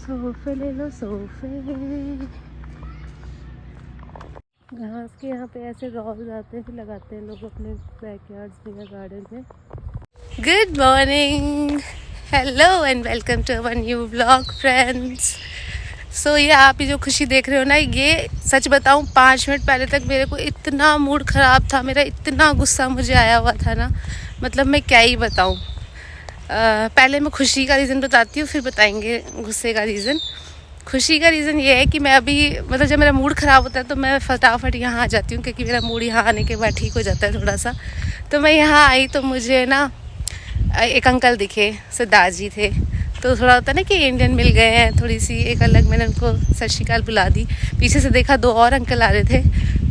सोफे ले लो सोफे। घास के यहाँ पे ऐसे रॉल्स आते हैं, लगाते हैं लोग अपने बैकयार्ड्स में या गार्डन में। Good morning, hello and welcome to our new vlog friends. So ये आप ही जो खुशी देख रहे हो ना, ये सच बताऊं 5 मिनट पहले तक मेरे को इतना मूड ख़राब था, मेरा इतना गुस्सा मुझे आया हुआ था ना, मतलब मैं क्या ही बताऊं। पहले मैं खुशी का रीज़न बताती हूँ, फिर बताएंगे गुस्से का रीज़न। खुशी का रीज़न ये है कि मैं अभी मतलब जब मेरा मूड ख़राब होता है तो मैं फटाफट यहाँ आ जाती हूँ, क्योंकि मेरा मूड यहाँ आने के बाद ठीक हो जाता है थोड़ा सा। तो मैं यहाँ आई तो मुझे ना एक अंकल दिखे, सरदार जी थे। तो थोड़ा होता है ना कि इंडियन मिल गए हैं, थोड़ी सी एक अलग, मैंने उनको सत श्री अकाल बुला दी। पीछे से देखा 2 और अंकल आ रहे थे,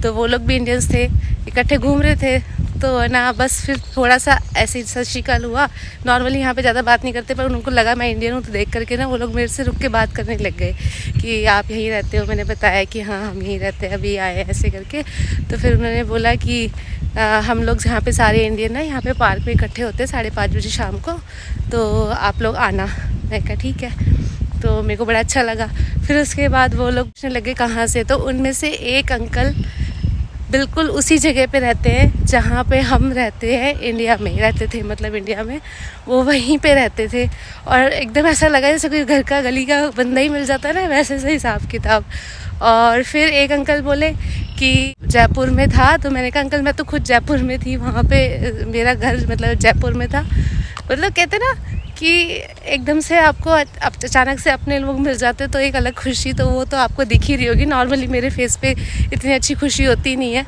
तो वो लोग भी इंडियंस थे, इकट्ठे घूम रहे थे। तो ना बस फिर थोड़ा सा ऐसे ही सत श्री अकाल हुआ। नॉर्मली यहाँ पे ज़्यादा बात नहीं करते, पर उनको लगा मैं इंडियन हूँ, तो देख करके ना वो लोग मेरे से रुक के बात करने लग गए कि आप यहीं रहते हो। मैंने बताया कि हाँ हम यहीं रहते हैं, अभी आए हैं ऐसे करके। तो फिर उन्होंने बोला कि हम लोग यहाँ पे सारे इंडियन हैं, यहाँ पे पार्क में इकट्ठे होते हैं 5:30 बजे शाम को, तो आप लोग आना। मैं कहा ठीक है। तो मेरे को बड़ा अच्छा लगा। फिर उसके बाद वो लोग पूछने लगे कहाँ से, तो उनमें से एक अंकल बिल्कुल उसी जगह पे रहते हैं जहाँ पे हम रहते हैं, इंडिया में रहते थे, मतलब इंडिया में वो वहीं पे रहते थे। और एकदम ऐसा लगा जैसे कोई घर का गली का बंदा ही मिल जाता है ना, वैसे से हिसाब किताब। और फिर एक अंकल बोले कि जयपुर में था, तो मैंने कहा अंकल मैं तो खुद जयपुर में थी, वहाँ पे मेरा घर मतलब जयपुर में था। मतलब कहते ना कि एकदम से आपको अचानक से अपने लोग मिल जाते तो एक अलग खुशी, तो वो तो आपको दिख ही रही होगी। नॉर्मली मेरे फेस पे इतनी अच्छी खुशी होती नहीं है।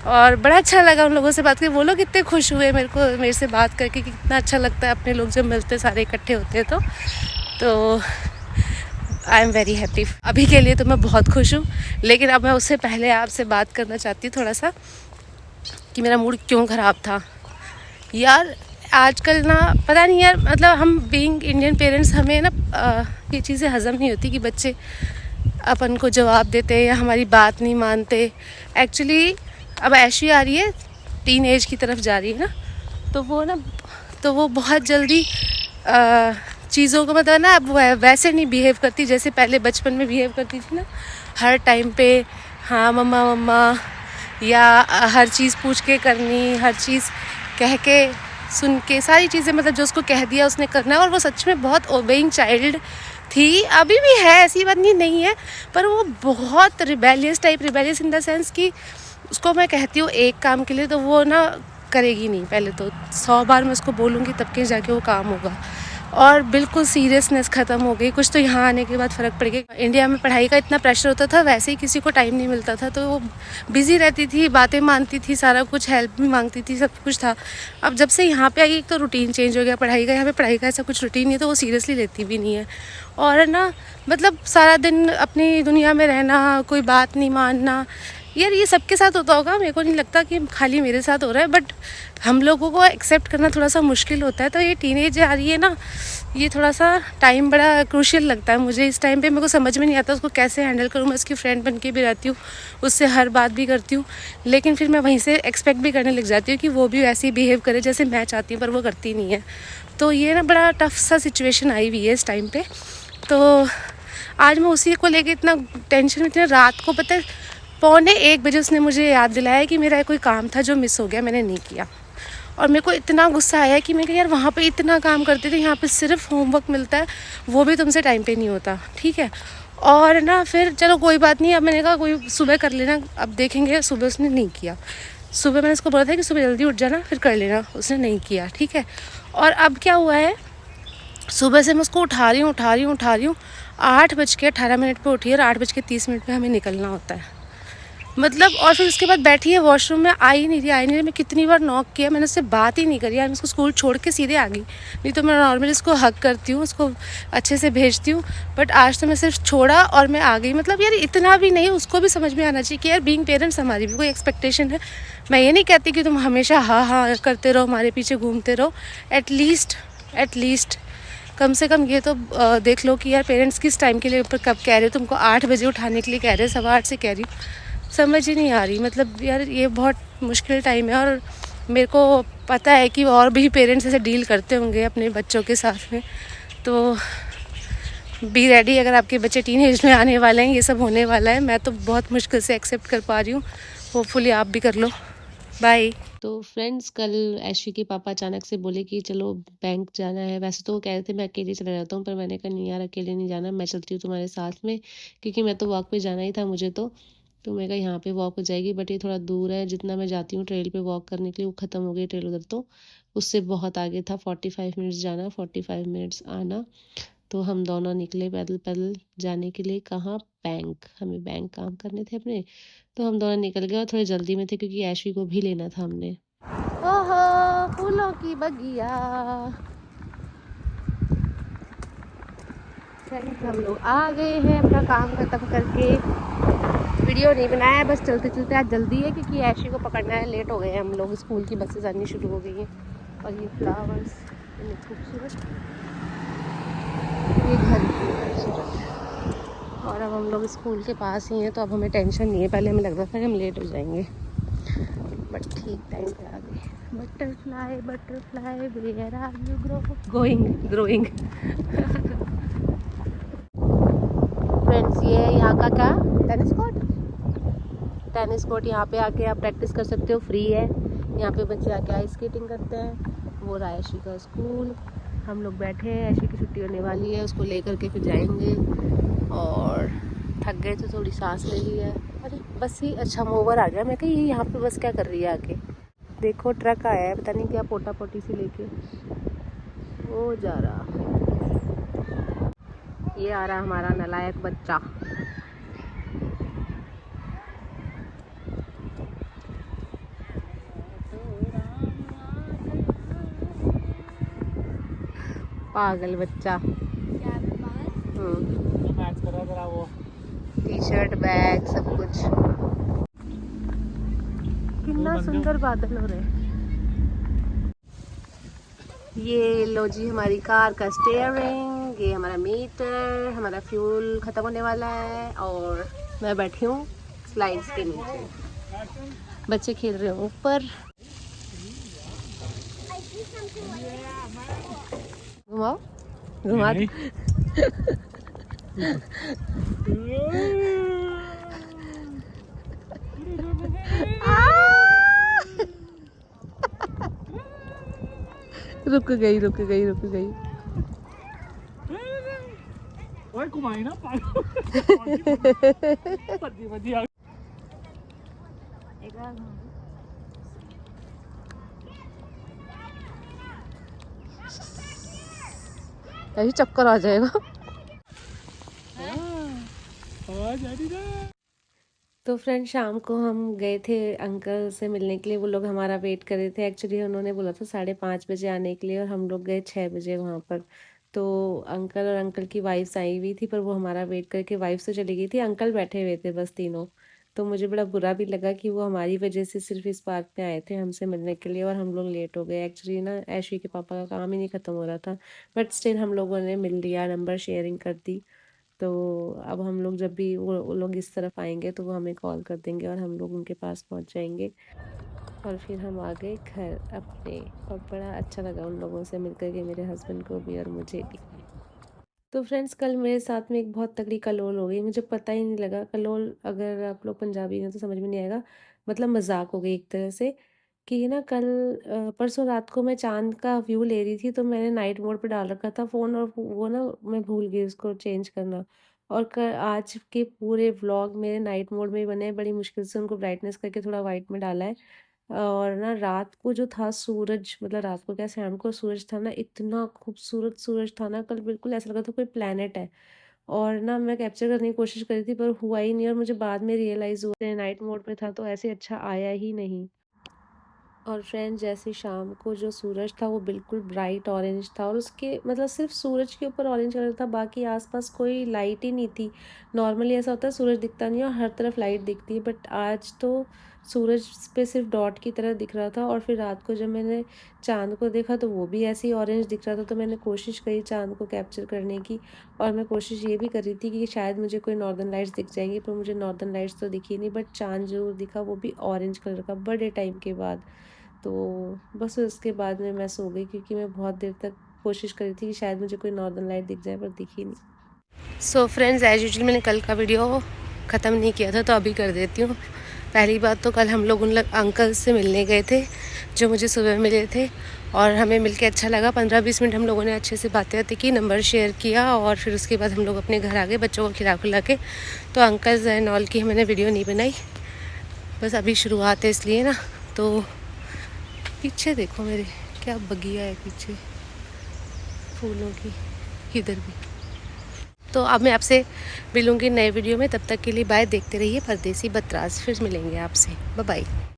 और बड़ा अच्छा लगा उन लोगों से बात करके, वो लोग इतने खुश हुए मेरे से बात करके कि कितना अच्छा लगता है अपने लोग जब मिलते सारे इकट्ठे होते हैं। तो आई एम वेरी हैप्पी। अभी के लिए तो मैं बहुत खुश हूँ, लेकिन अब मैं उससे पहले आपसे बात करना चाहती हूँ थोड़ा सा कि मेरा मूड क्यों ख़राब था यार। आजकल ना पता नहीं यार, मतलब हम बीइंग इंडियन पेरेंट्स, हमें ना ये चीज़ें हज़म नहीं होती कि बच्चे अपन को जवाब देते हैं या हमारी बात नहीं मानते। एक्चुअली अब ऐशी आ रही है, टीन एज की तरफ जा रही है ना, तो वो बहुत जल्दी चीज़ों को मतलब ना अब वैसे नहीं बिहेव करती जैसे पहले बचपन में बिहेव करती थी ना। हर टाइम पे हाँ मम्मा मम्मा, या हर चीज़ पूछ के करनी, हर चीज़ कह के सुन के, सारी चीज़ें मतलब जो उसको कह दिया उसने करना है। और वो सच में बहुत ओबेइंग चाइल्ड थी, अभी भी है, ऐसी बात नहीं है। पर वो बहुत रिबेलियस इन द सेंस कि उसको मैं कहती हूँ एक काम के लिए तो वो ना करेगी नहीं। पहले तो 100 बार मैं उसको बोलूँगी तब के जाके वो काम होगा। और बिल्कुल सीरियसनेस ख़त्म हो गई। कुछ तो यहाँ आने के बाद फ़र्क पड़ गया। इंडिया में पढ़ाई का इतना प्रेशर होता था, वैसे ही किसी को टाइम नहीं मिलता था, तो वो बिज़ी रहती थी, बातें मानती थी, सारा कुछ हेल्प भी मांगती थी, सब कुछ था। अब जब से यहाँ पे आई एक तो रूटीन चेंज हो गया पढ़ाई का। यहाँ पे पढ़ाई का ऐसा कुछ रूटीन नहीं है, तो वो सीरियसली लेती भी नहीं है। और ना मतलब सारा दिन अपनी दुनिया में रहना, कोई बात नहीं मानना। यार ये सबके साथ होता होगा, मेरे को नहीं लगता कि खाली मेरे साथ हो रहा है, बट हम लोगों को एक्सेप्ट करना थोड़ा सा मुश्किल होता है। तो ये टीनेज आ रही है ना, ये थोड़ा सा टाइम बड़ा क्रूशियल लगता है मुझे। इस टाइम पे मेरे को समझ में नहीं आता उसको कैसे हैंडल करूँ। मैं उसकी फ्रेंड बन के भी रहती हूँ, उससे हर बात भी करती हूँ, लेकिन फिर मैं वहीं से एक्सपेक्ट भी करने लग जाती हूँ कि वो भी वैसे ही बिहेव करे जैसे मैं चाहती हूँ, पर वो करती नहीं है। तो ये ना बड़ा टफ सा सिचुएशन आई हुई है इस टाइम पे। तो आज मैं उसी को लेके इतना टेंशन में थी। रात को पता है 1:45 बजे उसने मुझे याद दिलाया कि मेरा कोई काम था जो मिस हो गया, मैंने नहीं किया। और मेरे को इतना गुस्सा आया कि मैं कहा यार वहाँ पे इतना काम करते थे, यहाँ पे सिर्फ होमवर्क मिलता है, वो भी तुमसे टाइम पे नहीं होता, ठीक है। और ना फिर चलो कोई बात नहीं, अब मैंने कहा कोई सुबह कर लेना, अब देखेंगे। सुबह उसने नहीं किया। सुबह मैंने उसको बोला था कि सुबह जल्दी उठ जाना, फिर कर लेना, उसने नहीं किया, ठीक है। और अब क्या हुआ है, सुबह से मैं उसको उठा रही हूँ 8:18 पर उठी है, और 8:30 पर हमें निकलना होता है, मतलब। और फिर उसके बाद बैठी है वॉशरूम में, आ ही नहीं रही। मैं कितनी बार नॉक किया, मैंने उससे बात ही नहीं करी यार। मैं उसको स्कूल छोड़ के सीधे आ गई, नहीं तो मैं नॉर्मली उसको हक करती हूँ, उसको अच्छे से भेजती हूँ, बट आज तो मैं सिर्फ छोड़ा और मैं आ गई। मतलब यार इतना भी नहीं, उसको भी समझ में आना चाहिए कि यार बीइंग पेरेंट्स हमारी भी कोई एक्सपेक्टेशन है। मैं ये नहीं कहती कि तुम हमेशा हाँ हाँ करते रहो, हमारे पीछे घूमते रहो। एटलीस्ट कम से कम ये तो देख लो कि यार पेरेंट्स किस टाइम के लिए ऊपर कब कह रहे हो। तुमको 8 बजे उठाने के लिए कह रहे, 8:15 से कह रही हूँ, समझ ही नहीं आ रही। मतलब यार ये बहुत मुश्किल टाइम है। और मेरे को पता है कि और भी पेरेंट्स ऐसे डील करते होंगे अपने बच्चों के साथ में। तो बी रेडी, अगर आपके बच्चे टीनेज में आने वाले हैं, ये सब होने वाला है। मैं तो बहुत मुश्किल से एक्सेप्ट कर पा रही हूँ, होपफुली आप भी कर लो। बाय। तो फ्रेंड्स, कल ऐशी के पापा अचानक से बोले कि चलो बैंक जाना है। वैसे तो वो कह रहे थे मैं अकेले चला जाता हूँ, पर मैंने कहा नहीं यार, अकेले नहीं जाना, मैं चलती हूँ तुम्हारे साथ में, क्योंकि मैं तो वॉक पे जाना ही था मुझे। तो मैं कहा यहाँ पे वॉक हो जाएगी, बट ये थोड़ा दूर है। जितना मैं जाती हूँ ट्रेल पे वॉक करने के लिए, वो ख़त्म हो गई ट्रेल उधर, तो उससे बहुत आगे था। 45 मिनट्स जाना, 45 मिनट्स आना। तो हम दोनों निकले पैदल पैदल जाने के लिए। कहाँ? बैंक। हमें बैंक काम करने थे अपने, तो हम दोनों निकल गए और थोड़ी जल्दी में थे, क्योंकि ऐशी को भी लेना था हमने। ओहो, फूलों की बगिया। हम लोग आ गए हैं अपना काम खत्म करके। वीडियो नहीं बनाया है, बस चलते चलते आज जल्दी है, क्योंकि ऐशी को पकड़ना है। लेट हो गए हैं हम लोग, स्कूल की बसेस आनी शुरू हो गई हैं। और ये फ्लावर्स इतने खूबसूरत, ये घर की खूबसूरत। और अब हम लोग स्कूल के पास ही हैं, तो अब हमें टेंशन नहीं है। पहले हमें लग रहा था कि हम लेट हो जाएंगे, बट ठीक टाइम पे आ गए। Butterfly butterfly where are you going growing. Friends, ये है यहाँ का क्या, टेनिस कोर्ट। टेनिस कोर्ट, यहाँ पे आके आप प्रैक्टिस कर सकते हो, फ्री है। यहाँ पे बच्चे आके आइस स्केटिंग करते हैं। वो रहा ऐशी का स्कूल। हम लोग बैठे हैं, ऐशी की छुट्टी होने वाली है, उसको लेकर के फिर जाएंगे। और थक गए तो थोड़ी सांस ले ली है। अरे बस ही, अच्छा मोवर आ गया। मैं कही ये यहाँ पे बस क्या कर रही है आके। देखो ट्रक आया है, पता नहीं क्या पोटा पोटी से लेके वो जा रहा। ये आ रहा हमारा नालायक बच्चा। पागल बच्चा। टी शर्ट, बैग, सब कुछ। कितना सुंदर बादल हो रहे हैं। ये लो जी, हमारी कार का स्टीयरिंग, ये हमारा मीटर, हमारा फ्यूल खत्म होने वाला है। और मैं बैठी हूँ स्लाइड्स के नीचे, बच्चे खेल रहे हैं ऊपर। घुमाओ, घुमा। रुक गई, रुक गई, रुक गई। ओए घुमाई ना ऐसे चक्कर आ जाएगा। तो फ्रेंड, शाम को हम गए थे अंकल से मिलने के लिए। वो लोग हमारा वेट कर रहे थे। एक्चुअली उन्होंने बोला था 5:30 बजे आने के लिए, और हम लोग गए 6 बजे वहाँ पर। तो अंकल और अंकल की वाइफ्स आई हुई थी, पर वो हमारा वेट करके वाइफ तो चली गई थी, अंकल बैठे हुए थे बस तीनों। तो मुझे बड़ा बुरा भी लगा कि वो हमारी वजह से सिर्फ इस पार्क में आए थे हमसे मिलने के लिए, और हम लोग लेट हो गए। एक्चुअली ना, ऐशी के पापा का काम ही नहीं ख़त्म हो रहा था, बट स्टिल हम लोगों ने मिल लिया, नंबर शेयरिंग कर दी। तो अब हम लोग जब भी वो लोग इस तरफ आएंगे, तो वो हमें कॉल कर देंगे और हम लोग उनके पास पहुंच जाएंगे। और फिर हम आ गए घर अपने, और बड़ा अच्छा लगा उन लोगों से मिलकर के, मेरे हस्बैंड को भी और मुझे भी। तो फ्रेंड्स, कल मेरे साथ में एक बहुत तगड़ी कलोल हो गई, मुझे पता ही नहीं लगा। कलोल, अगर आप लोग पंजाबी हैं तो समझ में नहीं आएगा, मतलब मजाक हो गई एक तरह से। कि ना कल परसों रात को मैं चांद का व्यू ले रही थी, तो मैंने नाइट मोड पे डाल रखा था फ़ोन, और वो ना मैं भूल गई उसको चेंज करना। और आज के पूरे व्लॉग मेरे नाइट मोड में ही बने हैं। बड़ी मुश्किल से उनको ब्राइटनेस करके थोड़ा वाइट में डाला है। और ना रात को जो था सूरज, मतलब रात को क्या, शाम को सूरज था ना, इतना खूबसूरत सूरज था ना कल, बिल्कुल ऐसा लगा था कोई प्लेनेट है। और ना मैं कैप्चर करने की कोशिश करी थी, पर हुआ ही नहीं, और मुझे बाद में रियलाइज़ हुआ नाइट मोड में था तो ऐसे अच्छा आया ही नहीं। और फ्रेंड, जैसे शाम को जो सूरज था वो बिल्कुल ब्राइट ऑरेंज था, और उसके मतलब सिर्फ सूरज के ऊपर ऑरेंज कलर था, बाकी आसपास कोई लाइट ही नहीं थी। नॉर्मली ऐसा होता है सूरज दिखता नहीं है और हर तरफ लाइट दिखती है, बट आज तो सूरज पे सिर्फ डॉट की तरह दिख रहा था। और फिर रात को जब मैंने चांद को देखा तो वो भी ऐसे ही ऑरेंज दिख रहा था। तो मैंने कोशिश करी चांद को कैप्चर करने की, और मैं कोशिश ये भी कर रही थी कि शायद मुझे कोई नॉर्दर्न लाइट्स दिख जाएंगी, पर मुझे नॉर्दर्न लाइट्स तो दिखी नहीं, बट चांद जरूर दिखा, वो भी ऑरेंज कलर का, बड़े टाइम के बाद। तो बस उसके बाद में मैं सो गई, क्योंकि मैं बहुत देर तक कोशिश करी थी कि शायद मुझे कोई नॉर्दर्न लाइट दिख जाए, पर दिखी नहीं। सो फ्रेंड्स, एज यूजुअल मैंने कल का वीडियो ख़त्म नहीं किया था, तो अभी कर देती हूँ। पहली बात तो कल हम लोग उन अंकल से मिलने गए थे जो मुझे सुबह मिले थे, और हमें मिलके अच्छा लगा। 15-20 मिनट हम लोगों ने अच्छे से बातें की, नंबर शेयर किया, और फिर उसके बाद हम लोग अपने घर आ गए बच्चों को खिला के। तो अंकल एंड ऑल की मैंने वीडियो नहीं बनाई, बस अभी शुरुआत है इसलिए ना। तो पीछे देखो मेरे क्या बगिया है पीछे फूलों की, इधर भी। तो अब मैं आपसे मिलूँगी नए वीडियो में, तब तक के लिए बाय। देखते रहिए परदेसी बतराज, फिर मिलेंगे आपसे। Bye bye.